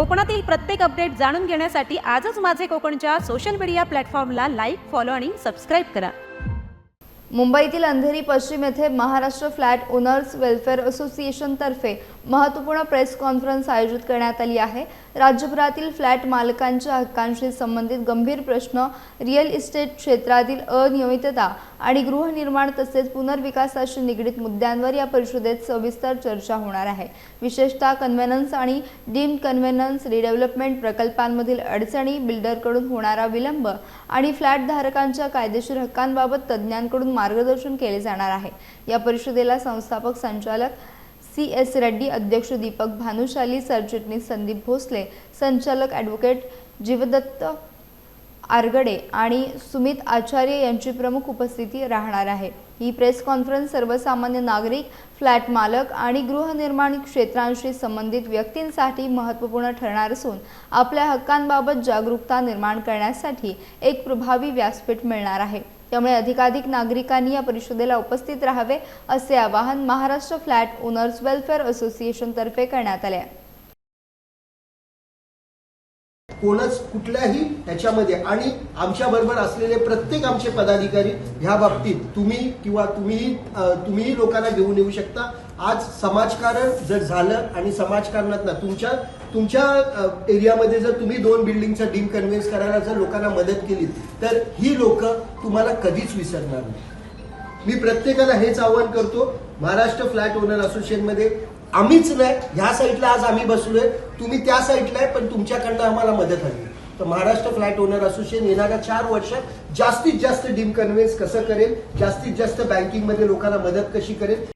कोकणातील प्रत्येक अपडेट जाणून घेण्यासाठी आजच माझे कोकणच्या सोशल मीडिया प्लॅटफॉर्मला लाईक, फॉलो आणि सबस्क्राईब करा। मुंबईतील अंधेरी पश्चिम येथे Maharashtra flat owners welfare association तर्फे महत्त्वपूर्ण प्रेस कॉन्फरन्स आयोजित करण्यात आली आहे। राज्यभरातील फ्लॅट मालकांच्या हक्कांशी संबंधित गंभीर प्रश्न, रिअल इस्टेट क्षेत्रातील अनियमितता आणि गृहनिर्माण तसेच पुनर्विकासाशी निगडित मुद्द्यांवर या परिषदेत सविस्तर चर्चा होणार आहे। विशेषतः कन्व्हेनन्स आणि डीम्ड कन्व्हेनन्स रिडेव्हलपमेंट प्रकल्पांमधील अडचणी, बिल्डरकडून होणारा विलंब आणि फ्लॅट धारकांच्या कायदेशीर हक्कांबाबत तज्ज्ञांकडून मार्गदर्शन केले जाणार आहे। या परिषदेला संस्थापक संचालक CS रेड्डी, अध्यक्ष दीपक भानुशाली, सरचिटणीस संदीप भोसले, संचालक ॲडव्होकेट जीवदत्त आरगडे आणि सुमित आचार्य यांची प्रमुख उपस्थिती राहणार आहे। ही प्रेस कॉन्फरन्स सर्वसामान्य नागरिक, फ्लॅट मालक आणि गृहनिर्माण क्षेत्रांशी संबंधित व्यक्तींसाठी महत्त्वपूर्ण ठरणार असून आपल्या हक्कांबाबत जागरूकता निर्माण करण्यासाठी एक प्रभावी व्यासपीठ मिळणार आहे। त्यामुळे अधिकाधिक नागरिकांनी या परिषदेला उपस्थित राहावे असे आवाहन Maharashtra flat owners welfare association तर्फे करण्यात आले आहे। कोणच कुठल्याही ह्याच्यामध्ये आणि आमच्या बरोबर असलेले प्रत्येक आमचे पदाधिकारी ह्या बाबतीत तुम्ही लोकांना घेऊन येऊ शकता। आज समाजकारण जर झालं आणि समाजकारणात तुमच्या एरियामध्ये जर तुम्ही 2 बिल्डिंगचा डीम कन्व्हेन्स करायला जर लोकांना मदत केली तर ही लोक तुम्हाला कधीच विसरणार नाही। मी प्रत्येकाला हेच आवाहन करतो, महाराष्ट्र फ्लॅट ओनर असोसिएशन मध्ये आम्हीच नाही, ह्या साईडला आज आम्ही बसलोय, तुम्ही त्या साईडला आहे, पण तुमच्याकडनं आम्हाला मदत हवी। तर महाराष्ट्र फ्लॅट ओनर असोसिएशन येणाऱ्या 4 वर्षात जास्तीत जास्त डीम कन्व्हेन्स कसं करेल, जास्तीत जास्त बँकिंग मध्ये लोकांना मदत कशी करेल।